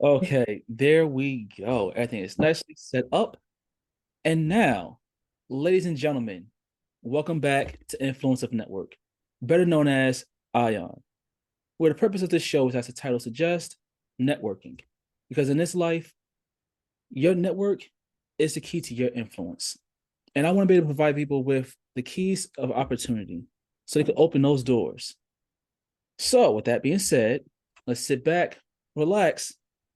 Okay, there we go. Everything is nicely set up. And now, ladies and gentlemen, welcome back to Influence of Network, better known as I.O.N, where the purpose of this show is, as the title suggests, networking. Because in this life, your network is the key to your influence. And I want to be able to provide people with the keys of opportunity so they can open those doors. So, with that being said, let's sit back, relax,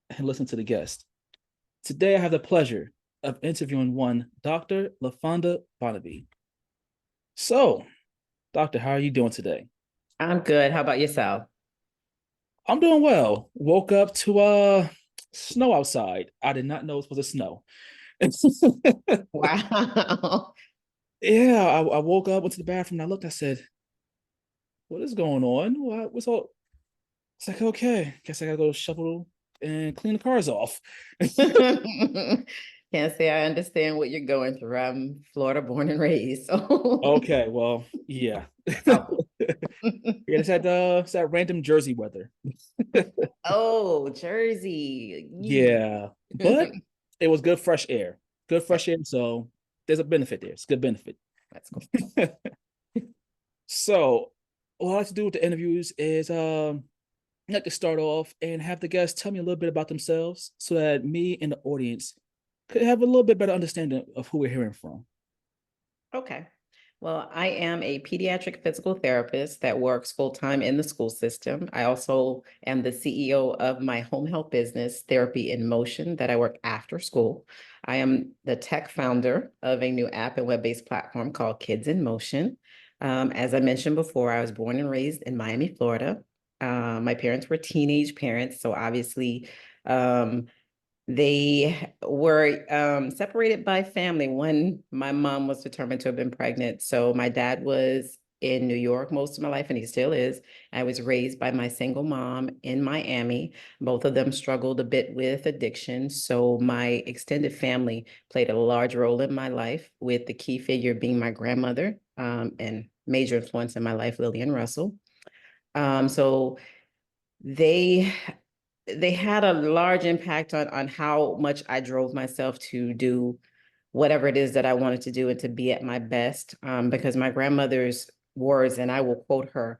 and listen to the guest. Today, I have the pleasure of interviewing one Dr. LaFonda Beneby. So, Doctor, how are you doing today? I'm good. How about yourself? I'm doing well. Woke up to snow outside. I did not know it was supposed to snow. Wow. Yeah, I woke up, went to the bathroom, and I looked. I said, "What is going on? What's all?" It's like, okay, guess I gotta go shovel and clean the cars off. Can't say I understand what you're going through. I'm Florida born and raised. So. Okay, well, yeah. Oh. Yeah, it's that random Jersey weather. Oh, Jersey. Yeah, but it was good fresh air. Good fresh air. So there's a benefit there. It's a good benefit. That's cool. So what I like to do with the interviews is I like to start off and have the guests tell me a little bit about themselves so that me and the audience could have a little bit better understanding of who we're hearing from. Okay. Well, I am a pediatric physical therapist that works full-time in the school system. I also am the CEO of my home health business, Therapy in Motion, that I work after school. I am the tech founder of a new app and web-based platform called Kidz-N-Motion. As I mentioned before, I was born and raised in Miami, Florida. My parents were teenage parents, so obviously they were separated by family when my mom was determined to have been pregnant. So my dad was in New York most of my life, and he still is. I was raised by my single mom in Miami. Both of them struggled a bit with addiction. So my extended family played a large role in my life, with the key figure being my grandmother, and major influence in my life, Lillian Russell. So they they had a large impact on how much I drove myself to do whatever it is that I wanted to do and to be at my best. Because my grandmother's words, and I will quote her,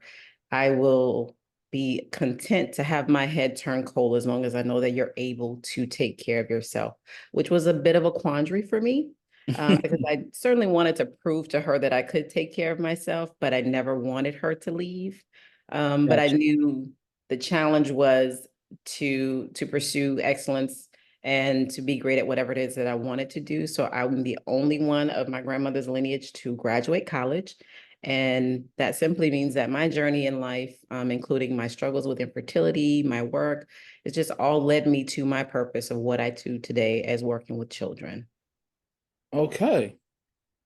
I will be content to have my head turn cold as long as I know that you're able to take care of yourself, which was a bit of a quandary for me. Because I certainly wanted to prove to her that I could take care of myself, but I never wanted her to leave. But I Gotcha. knew the challenge was to pursue excellence and to be great at whatever it is that I wanted to do. So I'm the only one of my grandmother's lineage to graduate college. And that simply means that my journey in life, including my struggles with infertility, my work, it's just all led me to my purpose of what I do today as working with children. Okay.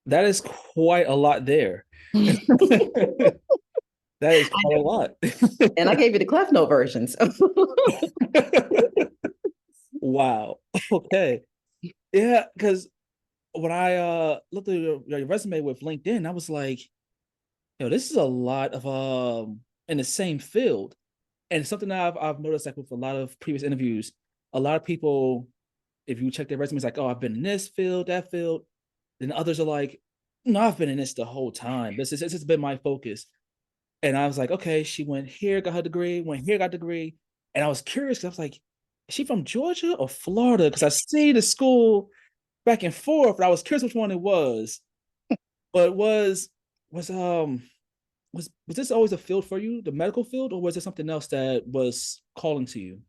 That is quite a lot there. That is quite a lot. And I gave you the Clef Note versions. Wow. Okay. Yeah, because when I looked at your resume with LinkedIn, I was like, yo, this is a lot of in the same field. And something that I've noticed, like with a lot of previous interviews, a lot of people, if you check their resumes, like, oh, I've been in this field, that field. Then others are like, no, I've been in this the whole time. This has been my focus. And I was like, okay, she went here, got her degree, went here, got a degree. And I was curious because I was like, is she from Georgia or Florida? Because I see the school back and forth, and I was curious which one it was. But was was this always a field for you, the medical field, or was it something else that was calling to you?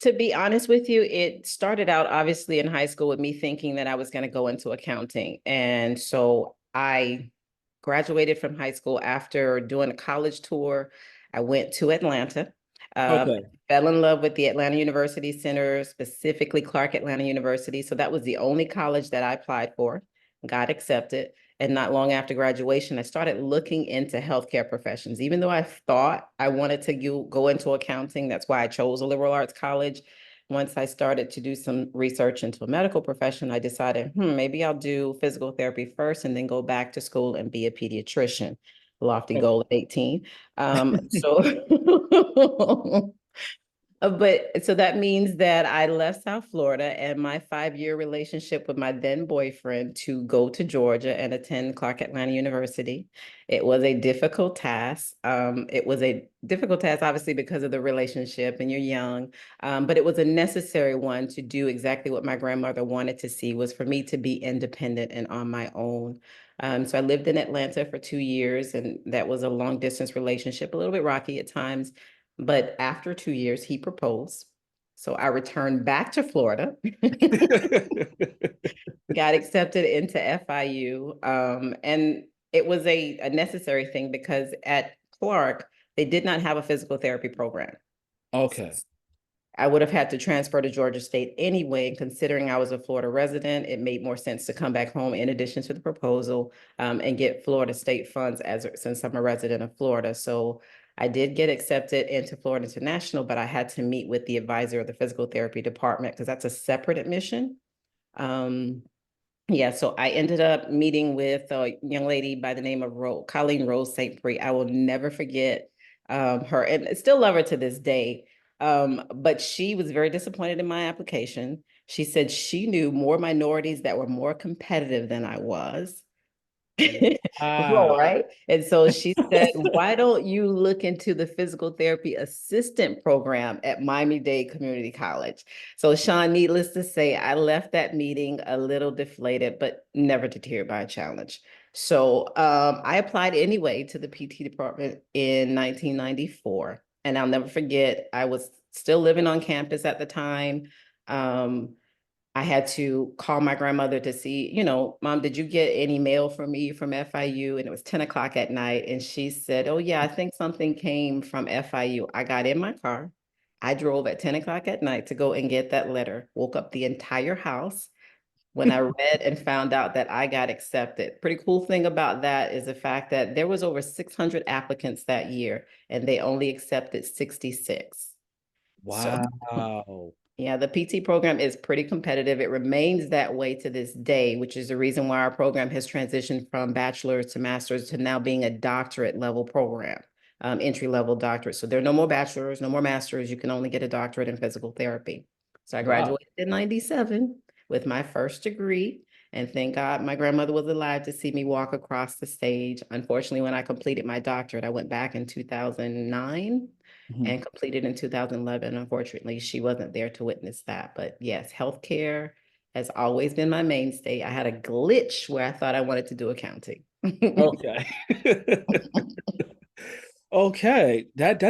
To be honest with you, it started out obviously in high school with me thinking that I was going to go into accounting. And so I graduated from high school after doing a college tour. I went to Atlanta, Okay. fell in love with the Atlanta University Center, specifically Clark Atlanta University. So that was the only college that I applied for, got accepted. And not long after graduation, I started looking into healthcare professions. Even though I thought I wanted to go into accounting, that's why I chose a liberal arts college. Once I started to do some research into a medical profession, I decided, maybe I'll do physical therapy first and then go back to school and be a pediatrician. Lofty Oh, goal at 18. So But so that means that I left South Florida and my 5-year relationship with my then boyfriend to go to Georgia and attend Clark Atlanta University. It was a difficult task. It was a difficult task, obviously, because of the relationship and you're young. But it was a necessary one to do exactly what my grandmother wanted to see, was for me to be independent and on my own. So I lived in Atlanta for 2 years, and that was a long distance relationship, a little bit rocky at times. But after 2 years, he proposed. So I returned back to Florida, got accepted into FIU. And it was a necessary thing because at Clark, they did not have a physical therapy program. Okay. I would have had to transfer to Georgia State anyway. And considering I was a Florida resident, it made more sense to come back home in addition to the proposal, and get Florida State funds since I'm a resident of Florida. So I did get accepted into Florida International, but I had to meet with the advisor of the physical therapy department because that's a separate admission. Um, yeah, so I ended up meeting with a young lady by the name of Colleen Rose St. Prix. I will never forget her, and I still love her to this day. But she was very disappointed in my application. She said she knew more minorities that were more competitive than I was. Wow. Well, right. And so she said, why don't you look into the physical therapy assistant program at Miami-Dade Community College? So, Sean, needless to say, I left that meeting a little deflated, but never deterred by a challenge. So I applied anyway to the PT department in 1994. And I'll never forget, I was still living on campus at the time. I had to call my grandmother to see, Mom, did you get any mail from me from FIU? And it was 10 o'clock at night. And she said, oh, yeah, I think something came from FIU. I got in my car. I drove at 10 o'clock at night to go and get that letter, woke up the entire house when I read and found out that I got accepted. Pretty cool thing about that is the fact that there was over 600 applicants that year, and they only accepted 66. So Wow. yeah, the PT program is pretty competitive. It remains that way to this day, which is the reason why our program has transitioned from bachelor's to master's to now being a doctorate level program, entry level doctorate. So there are no more bachelors, no more masters. You can only get a doctorate in physical therapy. So I Wow. graduated in 97 with my first degree. And thank God my grandmother was alive to see me walk across the stage. Unfortunately, when I completed my doctorate, I went back in 2009 Mhm. and completed in 2011. Unfortunately, she wasn't there to witness that. But yes, healthcare has always been my mainstay. I had a glitch where I thought I wanted to do accounting. Okay. Okay. That's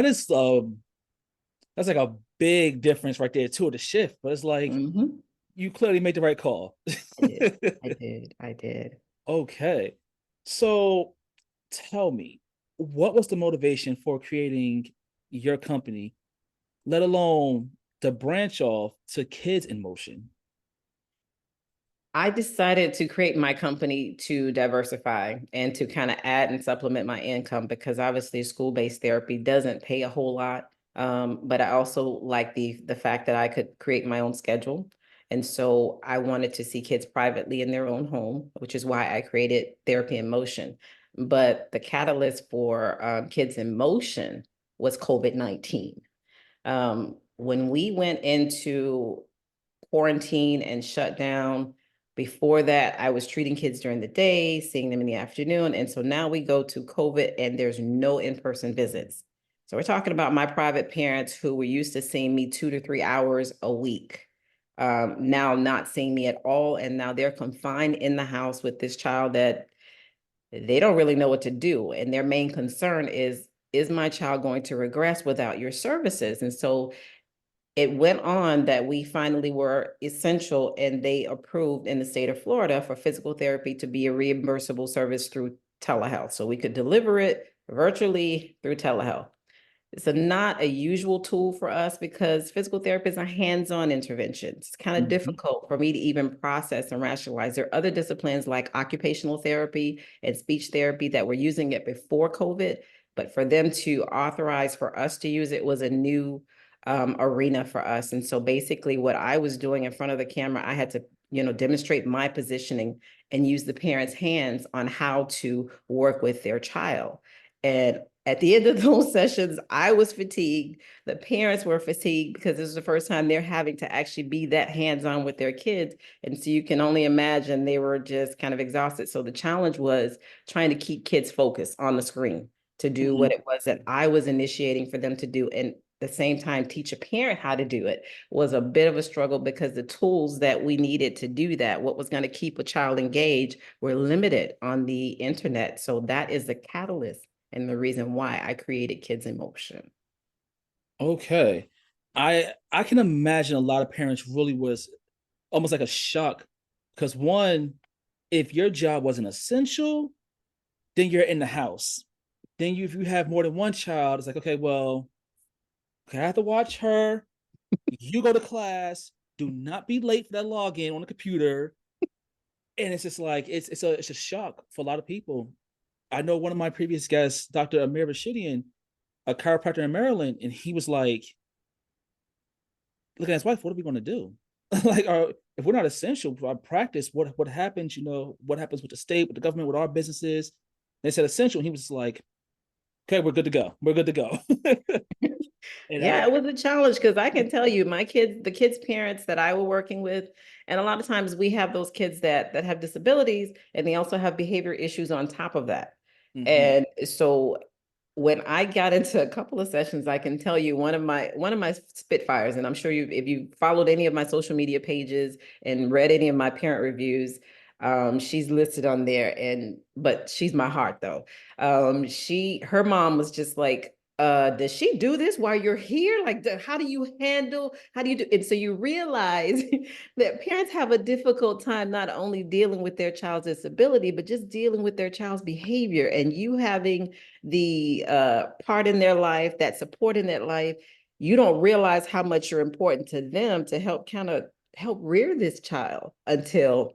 like a big difference right there too, the shift. But it's like Mhm. you clearly made the right call. I did. I did. I did. Okay. So tell me, what was the motivation for creating your company, let alone the branch off to Kidz-N-Motion? I decided to create my company to diversify and to kind of add and supplement my income because obviously school-based therapy doesn't pay a whole lot. But I also like the fact that I could create my own schedule. And so I wanted to see kids privately in their own home, which is why I created Therapy in Motion. But the catalyst for Kidz-N-Motion was COVID-19. When we went into quarantine and shut down. Before that, I was treating kids during the day, seeing them in the afternoon. And so now we go to COVID and there's no in-person visits. So we're talking about my private parents who were used to seeing me 2 to 3 hours a week, now not seeing me at all. And now they're confined in the house with this child that they don't really know what to do. And their main concern is my child going to regress without your services? And so it went on that we finally were essential and they approved in the state of Florida for physical therapy to be a reimbursable service through telehealth. So we could deliver it virtually through telehealth. It's not a usual tool for us because physical therapy is a hands-on intervention. It's kind of Mhm. difficult for me to even process and rationalize. There are other disciplines like occupational therapy and speech therapy that were using it before COVID, but for them to authorize for us to use it was a new arena for us. And so basically what I was doing in front of the camera, I had to, demonstrate my positioning and use the parents' hands on how to work with their child. And At the end of those sessions, I was fatigued. The parents were fatigued because this is the first time they're having to actually be that hands-on with their kids. And so you can only imagine they were just kind of exhausted. So the challenge was trying to keep kids focused on the screen to do what Mhm. it was that I was initiating for them to do. And the same time, teach a parent how to do it was a bit of a struggle because the tools that we needed to do that, what was going to keep a child engaged, were limited on the internet. So that is the catalyst and the reason why I created Kidz-N-Motion. Okay. I can imagine a lot of parents really was almost like a shock because one, if your job wasn't essential, then you're in the house. Then if you have more than one child, it's like, okay, well, okay, I have to watch her. You go to class. Do not be late for that login on the computer. And it's just like it's a shock for a lot of people. I know one of my previous guests, Dr. Amir Bashidian, a chiropractor in Maryland, and he was like, looking at his wife, what are we going to do? Like, if we're not essential for our practice, what happens? What happens with the state, with the government, with our businesses? They said essential, and he was like, okay, we're good to go. We're good to go. And Yeah, it was a challenge because I can tell you, the kids' parents that I were working with, and a lot of times we have those kids that have disabilities, and they also have behavior issues on top of that. Mhm. And so when I got into a couple of sessions, I can tell you one of my spitfires, and I'm sure you if you followed any of my social media pages and read any of my parent reviews, she's listed on there, and but she's my heart though. Her mom was just like, does she do this while you're here? Like, how do you do? And so you realize that parents have a difficult time not only dealing with their child's disability, but just dealing with their child's behavior. And you having the part in their life, that support in that life, you don't realize how much you're important to them to help kind of help rear this child until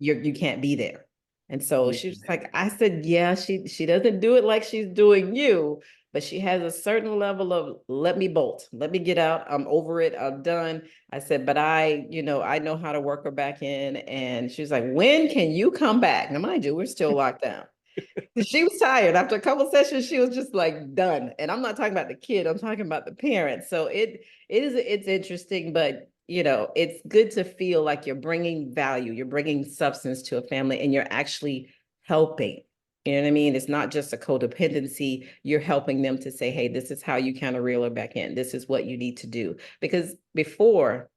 Yep. you can't be there. And so Yeah. she was like, I said, yeah, she doesn't do it like she's doing you, but she has a certain level of let me bolt, let me get out. I'm over it. I'm done. I said, but I know how to work her back in. And she was like, when can you come back? Now, mind you, we're still locked down. She was tired after a couple sessions. She was just like done. And I'm not talking about the kid. I'm talking about the parents. So it's interesting, but it's good to feel like you're bringing value, you're bringing substance to a family, and you're actually helping. You know what I mean? It's not just a codependency. You're helping them to say, hey, this is how you kind of reel her back in. This is what you need to do. Because before,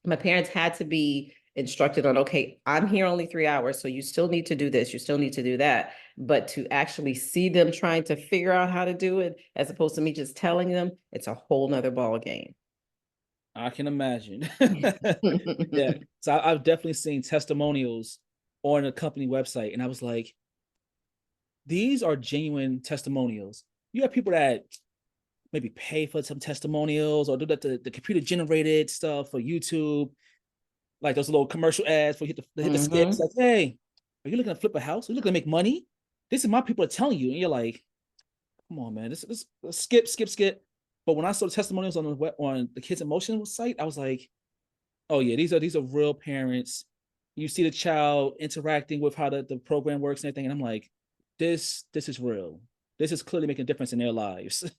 my parents had to be instructed on, okay, I'm here only 3 hours, so you still need to do this, you still need to do that. But to actually see them trying to figure out how to do it, as opposed to me just telling them, it's a whole nother ball game. I can imagine. Yeah. So I've definitely seen testimonials on a company website, and I was like, these are genuine testimonials. You have people that maybe pay for some testimonials or do that the computer generated stuff for YouTube, like those little commercial ads for hit the skips. Mm-hmm. Like, hey, are you looking to flip a house? Are you looking to make money? This is my people are telling you, and you're like, come on, man, this skip. But when I saw the testimonials on the Kidz-N-Motion site, I was like, oh yeah, these are real parents. You see the child interacting with how the program works and everything, and I'm like, this is real. This is clearly making a difference in their lives.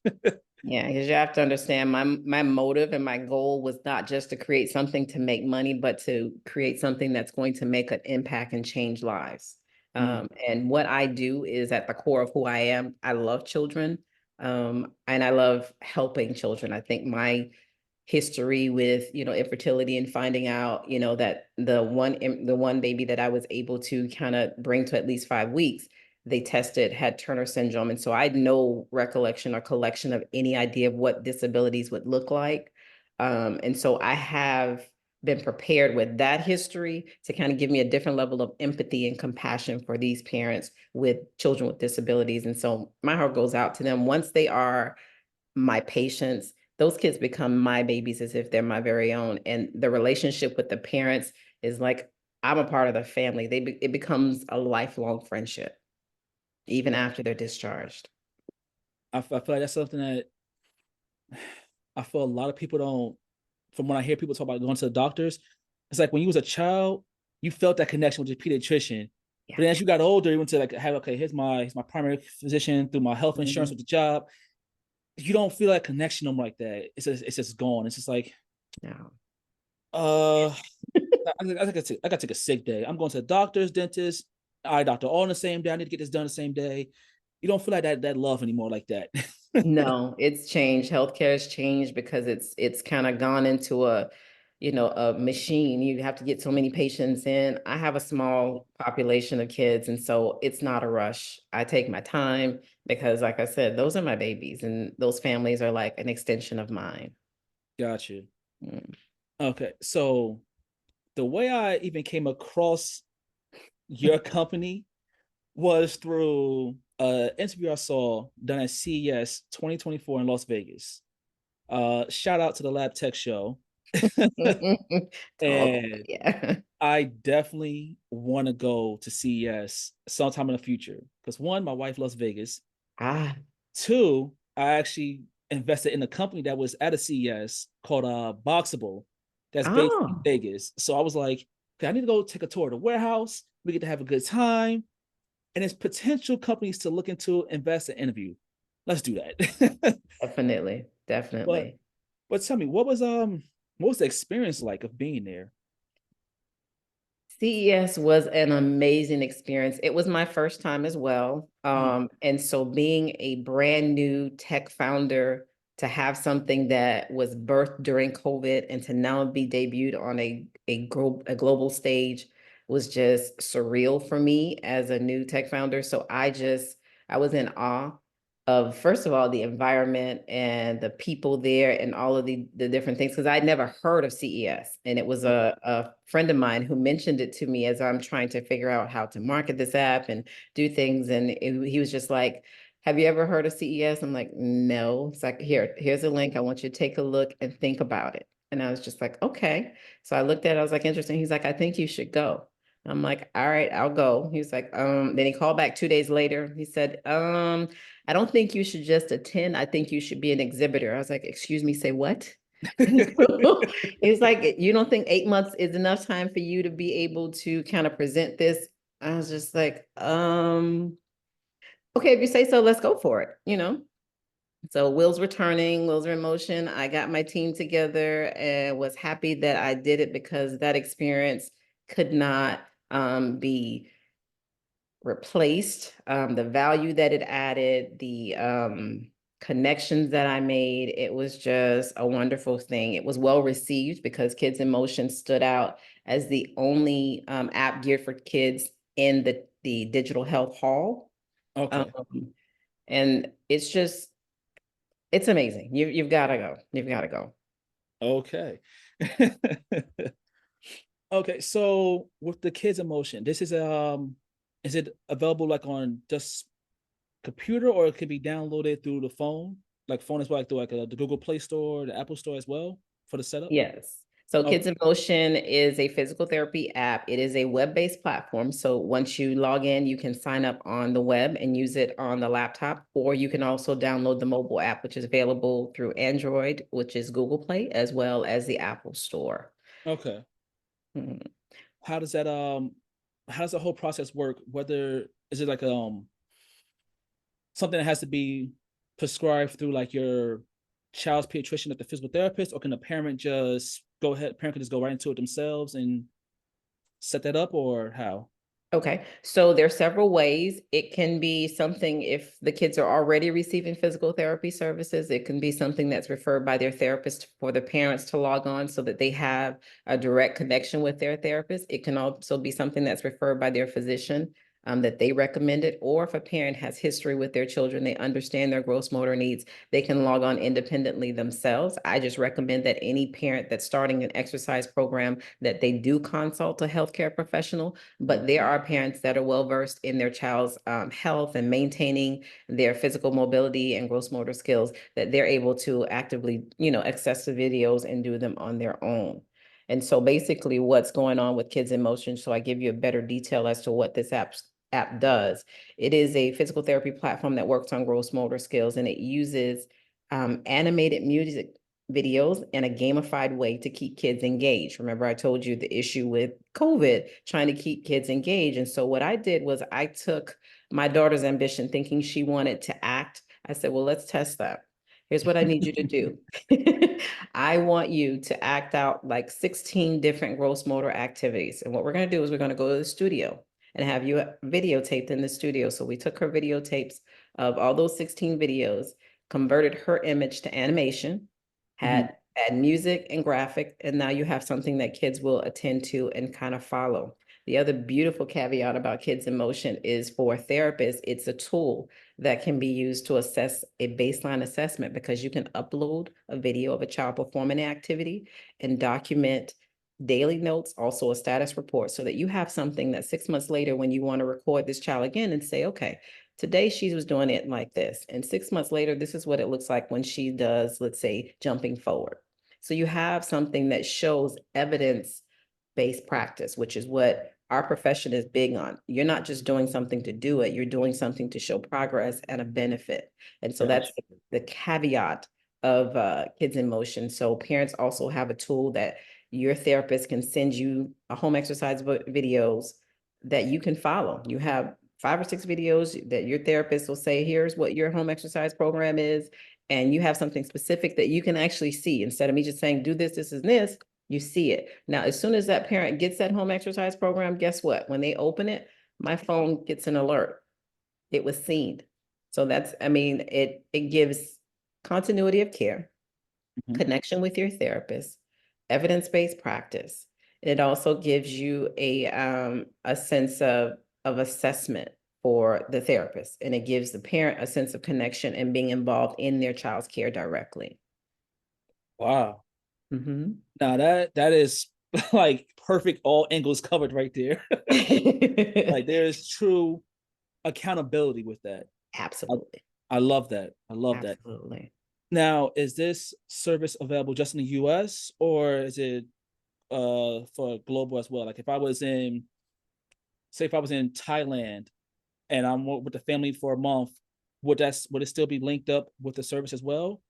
Yeah, because you have to understand my motive and my goal was not just to create something to make money, but to create something that's going to make an impact and change lives. Mm. And what I do is at the core of who I am. I love children, and I love helping children. I think my history with infertility and finding out that the one baby that I was able to kind of bring to at least 5 weeks, they tested had Turner syndrome. And so I had no recollection or collection of any idea of what disabilities would look like. And so I have been prepared with that history to kind of give me a different level of empathy and compassion for these parents with children with disabilities. And so my heart goes out to them. Once they are my patients, those kids become my babies as if they're my very own. And the relationship with the parents is like I'm a part of the family. It becomes a lifelong friendship even after they're discharged. I feel like that's something that I feel a lot of people don't. From when I hear people talk about going to the doctors, it's like when you was a child, you felt that connection with your pediatrician, Yeah. But then as you got older, you went to like have okay, here's my primary physician through my health insurance Mhm. with the job. You don't feel that connection no more like that. It's just gone. It's just like No. uh I gotta take a sick day. I'm going to the doctor's, dentist, eye doctor all on the same day. I need to get this done the same day. You don't feel like that love anymore like that. No, it's changed. Healthcare has changed because it's kind of gone into a, a machine. You have to get so many patients in. I have a small population of kids, and so it's not a rush. I take my time because, like I said, those are my babies, and those families are like an extension of mine. Got you. Mm. Okay, so the way I even came across your company was through an interview I saw done at CES 2024 in Las Vegas. Shout out to the Lab Tech Show. Oh, And yeah. I definitely want to go to CES sometime in the future because one, my wife loves Vegas. Ah, Two, I actually invested in a company that was at a CES called Boxable that's based in oh, Vegas. So I was like, okay, I need to go take a tour of the warehouse. We get to have a good time. And it's potential companies to look into, invest, and interview. Let's do that. definitely, but definitely. but tell me, what was the experience like of being there? CES was an amazing experience. It was my first time as well. Mm, And so being a brand new tech founder to have something that was birthed during COVID and to now be debuted on a global stage was just surreal for me as a new tech founder. So I was in awe of, first of all, the environment and the people there and all of the different things, because I'd never heard of CES. And it was okay. a friend of mine who mentioned it to me as I'm trying to figure out how to market this app and do things. And he was just like, have you ever heard of CES? I'm like, no. It's like, here's a link. I want you to take a look and think about it. And I was just like, okay. So I looked at it, I was like, interesting. He's like, I think you should go. I'm like, all right, I'll go. He was like, then he called back 2 days later. He said, I don't think you should just attend. I think you should be an exhibitor. I was like, excuse me, say what? He was like, you don't think 8 months is enough time for you to be able to kind of present this? I was just like, okay, if you say so, let's go for it. So wheels were turning, wheels were in motion. I got my team together and was happy that I did it because that experience could not be replaced, the value that it added, the connections that I made. It was just a wonderful thing. It was well received because Kidz-N-Motion stood out as the only app geared for kids in the digital health hall. Um, Okay. and it's amazing. You've got to go. You've got to go. Okay. Okay, so with the Kidz-N-Motion, this is it available like on just computer or it could be downloaded through the phone? Like phone as well, like through like the Google Play Store, the Apple Store as well for the setup? Yes. So Okay. Kidz-N-Motion is a physical therapy app. It is a web-based platform. So once you log in, you can sign up on the web and use it on the laptop, or you can also download the mobile app, which is available through Android, which is Google Play, as well as the Apple Store. Okay. Mhm. How does that how does the whole process work? Whether is it like something that has to be prescribed through like your child's pediatrician, like the physical therapist, or can the parent can just go right into it themselves and set that up, or how? Okay, so there are several ways. It can be something if the kids are already receiving physical therapy services, it can be something that's referred by their therapist for the parents to log on so that they have a direct connection with their therapist. It can also be something that's referred by their physician that they recommended, or if a parent has history with their children, they understand their gross motor needs, they can log on independently themselves. I just recommend that any parent that's starting an exercise program that they do consult a healthcare professional, but there are parents that are well versed in their child's health and maintaining their physical mobility and gross motor skills that they're able to actively, access the videos and do them on their own. And so basically what's going on with Kidz-N-Motion, so I give you a better detail as to what this app does. It is a physical therapy platform that works on gross motor skills, and it uses animated videos in a gamified way to keep kids engaged. Remember, I told you the issue with COVID, trying to keep kids engaged. And so what I did was I took my daughter's ambition, thinking she wanted to act. I said, well, let's test that. Here's what I need you to do. I want you to act out like 16 different gross motor activities. And what we're going to do is we're going to go to the studio and have you videotaped in the studio. So we took her videotapes of all those 16 videos, converted her image to animation, Hmm. had add music and graphic, and now you have something that kids will attend to and kind of follow. The other beautiful caveat about Kidz-N-Motion is for therapists, it's a tool that can be used to assess a baseline assessment because you can upload a video of a child performing an activity and document daily notes, also a status report, so that you have something that 6 months later, when you want to record this child again and say, okay, today she was doing it like this. And 6 months later, this is what it looks like when she does, let's say, jumping forward. So you have something that shows evidence-based practice, which is what our profession is big on. You're not just doing something to do it, you're doing something to show progress and a benefit. And so that's Gotcha. the caveat of Kidz-N-Motion. So parents also have a tool that your therapist can send you a home exercise videos that you can follow. You have 5 or 6 videos that your therapist will say, here's what your home exercise program is. And you have something specific that you can actually see. Instead of me just saying, do this, and this, you see it. Now, as soon as that parent gets that home exercise program, guess what? When they open it, my phone gets an alert. It was seen. So that's, I mean, it gives continuity of care, Hmm. connection with your therapist, evidence-based practice. It also gives you a sense of assessment for the therapist, and it gives the parent a sense of connection and being involved in their child's care directly. Wow. Mhm. Now that is like perfect, all angles covered right there. Like there is true accountability with that. I, Absolutely. I love that. I love that. Absolutely. Now, is this service available just in the US or is it for global as well? Like if I was in, say if I was in Thailand and I'm with the family for a month, would it still be linked up with the service as well?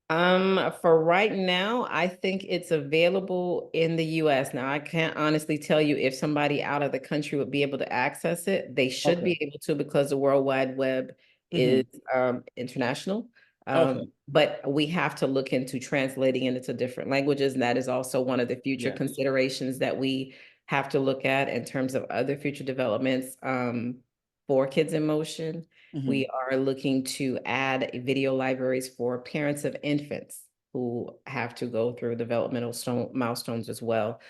For right now, I think it's available in the US. Now, I can't honestly tell you if somebody out of the country would be able to access it. They should Okay. be able to because the World Wide Web is Hmm. international. Okay. But we have to look into translating it into different languages. And that is also one of the future Yes. considerations that we have to look at in terms of other future developments for Kidz-N-Motion. Hmm. We are looking to add video libraries for parents of infants who have to go through developmental milestones as well,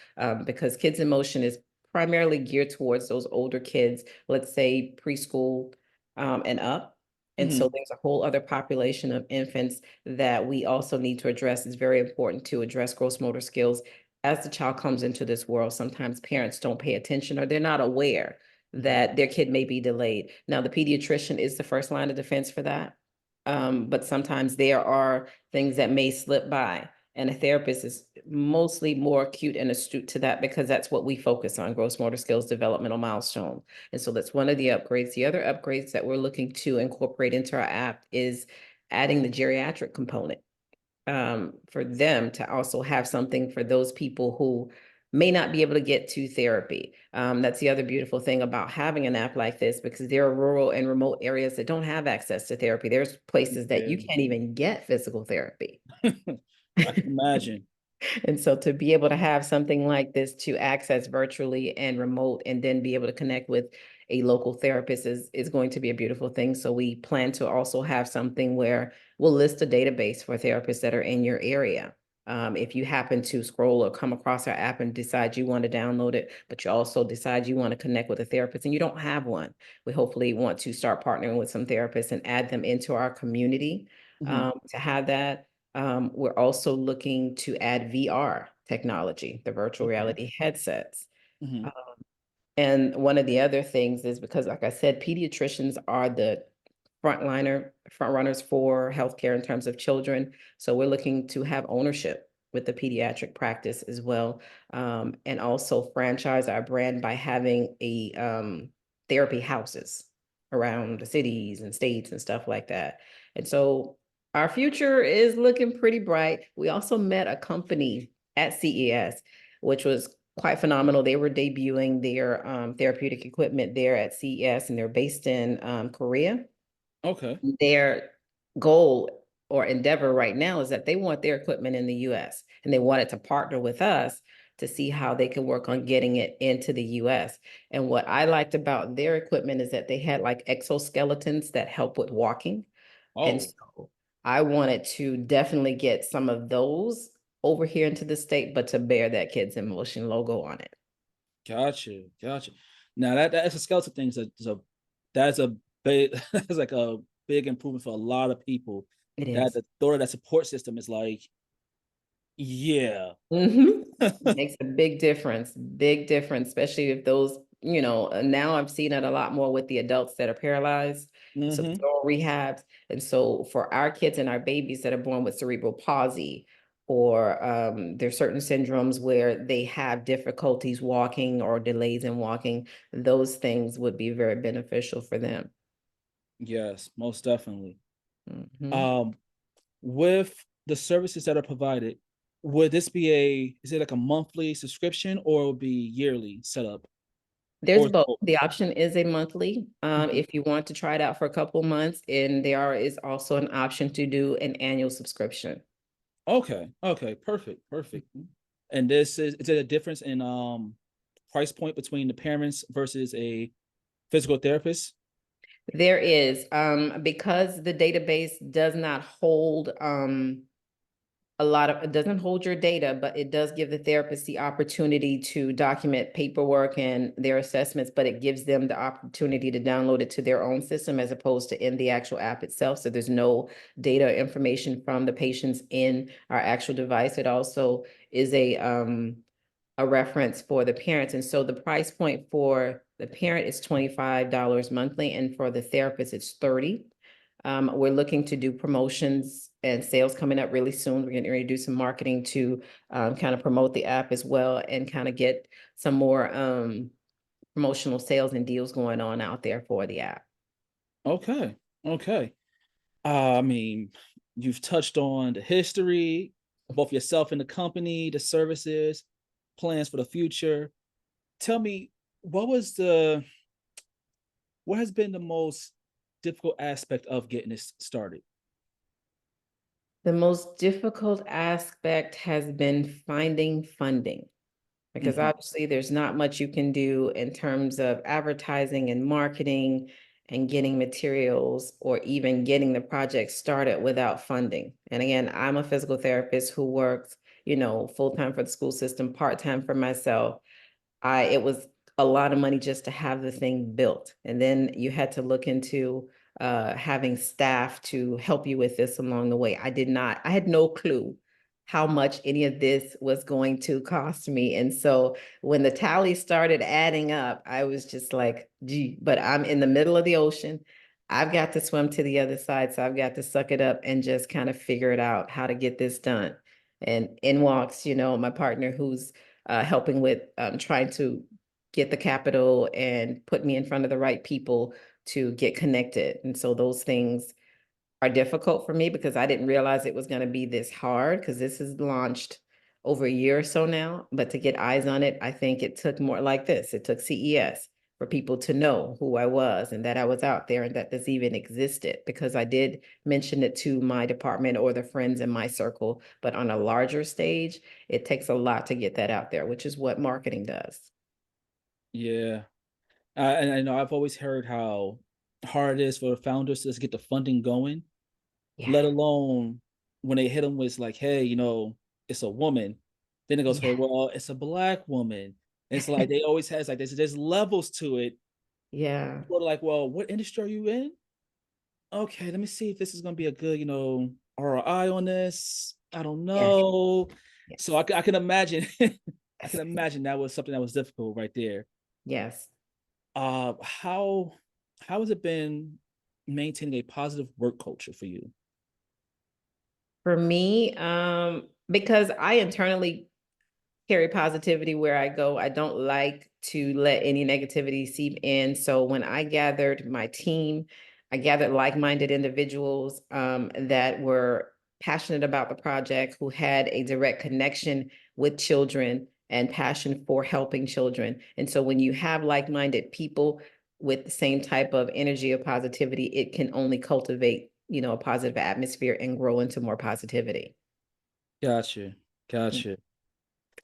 because Kidz-N-Motion is primarily geared towards those older kids, let's say preschool and up. And so Hmm. there's a whole other population of infants that we also need to address. It's very important to address gross motor skills as the child comes into this world. Sometimes parents don't pay attention or they're not aware that their kid may be delayed. Now, the pediatrician is the first line of defense for that. But sometimes there are things that may slip by, and a therapist is mostly more acute and astute to that because that's what we focus on, gross motor skills developmental milestone. And so that's one of the upgrades. The other upgrades that we're looking to incorporate into our app is adding the geriatric component for them to also have something for those people who may not be able to get to therapy. That's the other beautiful thing about having an app like this, because there are rural and remote areas that don't have access to therapy. There's places that you Yeah. can't even get physical therapy. I can imagine. And so to be able to have something like this to access virtually and remote and then be able to connect with a local therapist is going to be a beautiful thing. So we plan to also have something where we'll list a database for therapists that are in your area. If you happen to scroll or come across our app and decide you want to download it, but you also decide you want to connect with a therapist and you don't have one, we hopefully want to start partnering with some therapists and add them into our community Hmm. to have that. We're also looking to add VR technology, the virtual Okay. reality headsets. Hmm. And one of the other things is because, like I said, pediatricians are the front runners for healthcare in terms of children. So we're looking to have ownership with the pediatric practice as well, and also franchise our brand by having a therapy houses around the cities and states and stuff like that. And so Our future is looking pretty bright. We also met a company at CES, which was quite phenomenal. They were debuting their therapeutic equipment there at CES, and they're based in Korea. Okay. Their goal or endeavor right now is that they want their equipment in the US, and they wanted to partner with us to see how they can work on getting it into the US. And what I liked about their equipment is that they had like exoskeletons that help with walking. And Oh, so I wanted to definitely get some of those over here into the state, but to bear that Kidz-N-Motion logo on it. gotcha, gotcha. Now that's a skeleton thing that's a big that's like a big improvement for a lot of people. It That is. the thought of that support system is like, yeah. Mm-hmm. Makes a big difference, especially if those, now I'm seeing it a lot more with the adults that are paralyzed. So Hmm. they're all rehabs. And so for our kids and our babies that are born with cerebral palsy, or there's certain syndromes where they have difficulties walking or delays in walking, those things would be very beneficial for them. Yes, most definitely. Mhm. Um, with the services that are provided, would this be is it like a monthly subscription or would be yearly setup? There's Or both. The option is a monthly, Mhm. if you want to try it out for a couple of months, and is also an option to do an annual subscription. Okay, okay, perfect, perfect. And is it a difference in price point between the parents versus a physical therapist? There is, because the database does not hold it doesn't hold your data, but it does give the therapist the opportunity to document paperwork and their assessments, but it gives them the opportunity to download it to their own system as opposed to in the actual app itself. So there's no data information from the patients in our actual device. It also is a reference for the parents. And so the price point for the parent is $25 monthly, and for the therapist, it's 30. We're looking to do promotions and sales coming up really soon. We're going to do some marketing to kind of promote the app as well, and kind of get some more promotional sales and deals going on out there for the app. Okay, okay. I mean, you've touched on the history, both yourself and the company, the services, plans for the future. Tell me, what was the what has been the most difficult aspect of getting this started? The most difficult aspect has been finding funding, because Hmm. obviously there's not much you can do in terms of advertising and marketing and getting materials or even getting the project started without funding. And again, I'm a physical therapist who works, full time for the school system, part time for myself. It was a lot of money just to have the thing built. And then you had to look into having staff to help you with this along the way. I had no clue how much any of this was going to cost me. And so when the tally started adding up, I was just like, gee, but I'm in the middle of the ocean. I've got to swim to the other side. So I've got to suck it up and just kind of figure it out how to get this done. And in walks, my partner, who's helping with trying to get the capital and put me in front of the right people to get connected. And so those things are difficult for me because I didn't realize it was going to be this hard, because this is launched over a year or so now. But to get eyes on it, I think it took more like this. It took CES for people to know who I was and that I was out there and that this even existed, because I did mention it to my department or the friends in my circle. But on a larger stage, it takes a lot to get that out there, which is what marketing does. Yeah, and I know I've always heard how hard it is for founders to just get the funding going, Yeah. let alone when they hit them with like, hey, it's a woman. Then it goes, hey, Yeah. well, it's a black woman. And it's like they always has like there's levels to it. Yeah. Or like, well, what industry are you in? Okay, let me see if this is gonna be a good, ROI on this. I don't Yes. know. So Yes. I can imagine I can Yes. imagine that was something that was difficult right there. Yes. How has it been maintaining a positive work culture for you? For me, because I internally carry positivity where I go. I don't like to let any negativity seep in. So when I gathered my team, I gathered like-minded individuals that were passionate about the project, who had a direct connection with children and passion for helping children. And so when you have like-minded people with the same type of energy of positivity, it can only cultivate, a positive atmosphere and grow into more positivity. Gotcha. Mm, Gotcha.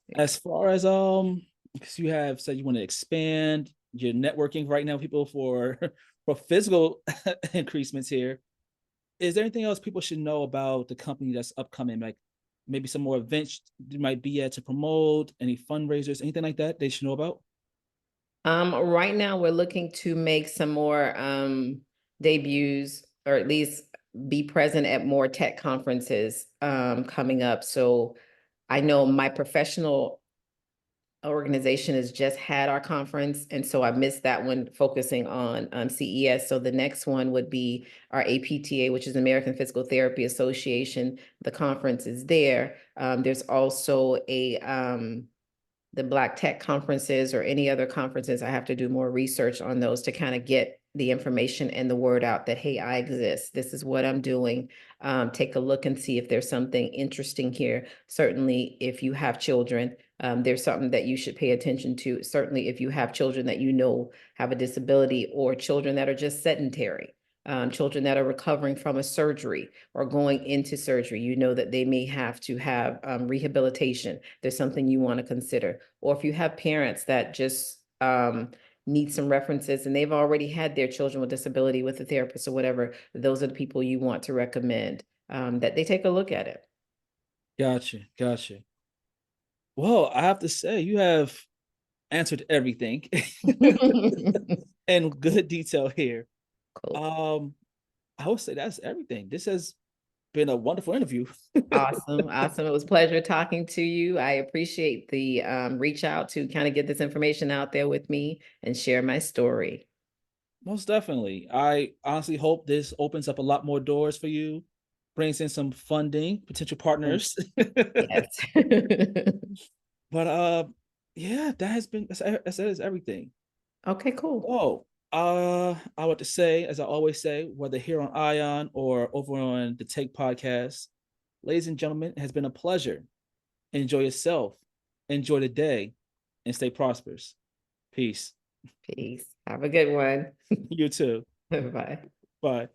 yeah. As far as because you have said you want to expand your networking right now, people for for physical increasements here. Is there anything else people should know about the company that's upcoming? Like maybe some more events you might be at to promote, any fundraisers, anything like that they should know about? Right now we're looking to make some more debuts, or at least be present at more tech conferences coming up. So I know my professional organization has just had our conference, and so I missed that one, focusing on CES. So the next one would be our APTA, which is American Physical Therapy Association. The conference is there. There's also the Black Tech conferences or any other conferences. I have to do more research on those to kind of get the information and the word out that, hey, I exist. This is what I'm doing. Take a look and see if there's something interesting here. Certainly, if you have children, there's something that you should pay attention to. Certainly, if you have children that have a disability, or children that are just sedentary. Children that are recovering from a surgery or going into surgery, that they may have to have rehabilitation. There's something you want to consider. Or if you have parents that just need some references and they've already had their children with disability with a therapist or whatever, those are the people you want to recommend that they take a look at it. Gotcha. Gotcha. Well, I have to say you have answered everything in good detail here. Cool. Um, I would say that's everything. This has been a wonderful interview. Awesome. Awesome. It was a pleasure talking to you. I appreciate the reach out to kind of get this information out there with me and share my story. Most definitely. I honestly hope this opens up a lot more doors for you, brings in some funding, potential Mm, partners. yes. But yeah, that is everything. Okay, cool. Oh, I want to say, as I always say, whether here on I.O.N or over on the Take Podcast, ladies and gentlemen, it has been a pleasure. Enjoy yourself, enjoy the day, and stay prosperous. Peace. Peace. Have a good one. You too. Bye. Bye.